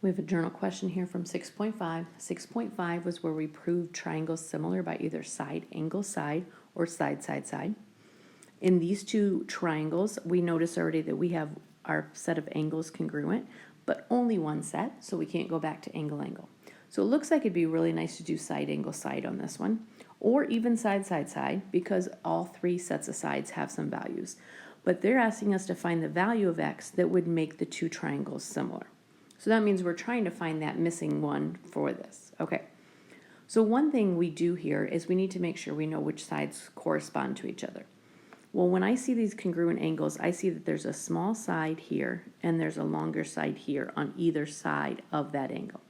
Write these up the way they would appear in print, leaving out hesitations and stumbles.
We have a journal question here from 6.5. 6.5 was where we proved triangles similar by either side, angle, side, or side, side, side. In these two triangles, we notice already that we have our set of angles congruent, but only one set, so we can't go back to angle, angle. So it looks like it'd be really nice to do side, angle, side on this one, or even side, side, side, because all three sets of sides have some values. But they're asking us to find the value of x that would make the two triangles similar. So that means we're trying to find that missing one for this. Okay. So one thing we do here is we need to make sure we know which sides correspond to each other. Well, when I see these congruent angles, I see that there's a small side here and there's a longer side here on either side of that angle.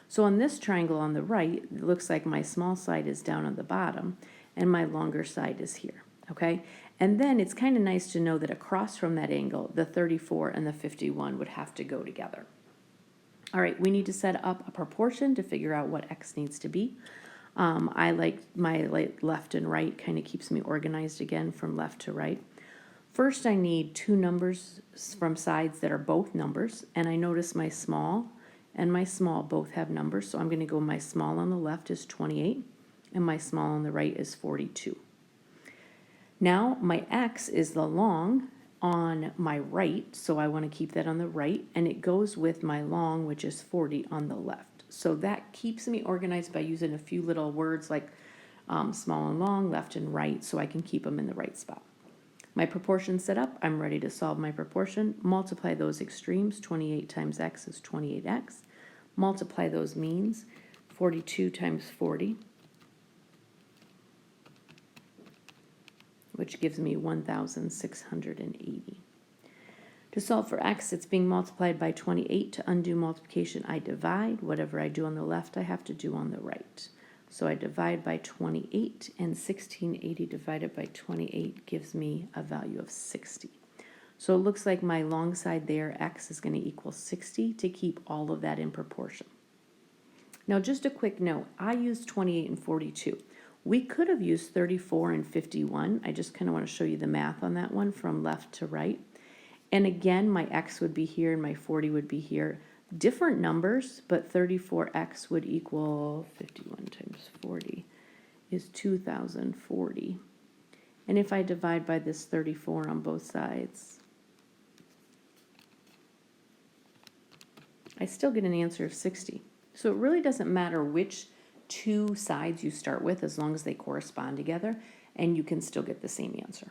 So on this triangle on the right, it looks like my small side is down on the bottom and my longer side is here. Okay. And then it's kind of nice to know that across from that angle, the 34 and the 51 would have to go together. All right, we need to set up a proportion to figure out what x needs to be. I like my left and right, kind of keeps me organized again from left to right. First, I need two numbers from sides that are both numbers, and I notice my small and my small both have numbers, so I'm going to go my small on the left is 28, and my small on the right is 42. Now, my x is the long on my right, so I want to keep that on the right, and it goes with my long, which is 40, on the left. So that keeps me organized by using a few little words like small and long, left and right, so I can keep them in the right spot. My proportion set up, I'm ready to solve my proportion. Multiply those extremes, 28 times x is 28x. Multiply those means, 42 times 40, which gives me 1,680. To solve for x, it's being multiplied by 28. To undo multiplication, I divide. Whatever I do on the left, I have to do on the right. So I divide by 28, and 1680 divided by 28 gives me a value of 60. So it looks like my long side there, x, is going to equal 60 to keep all of that in proportion. Now, just a quick note, I used 28 and 42. We could have used 34 and 51. I just kind of want to show you the math on that one from left to right. And again, my x would be here and my 40 would be here. Different numbers, but 34x would equal 51 times 40 is 2,040. And if I divide by this 34 on both sides, I still get an answer of 60. So it really doesn't matter which two sides you start with as long as they correspond together, and you can still get the same answer.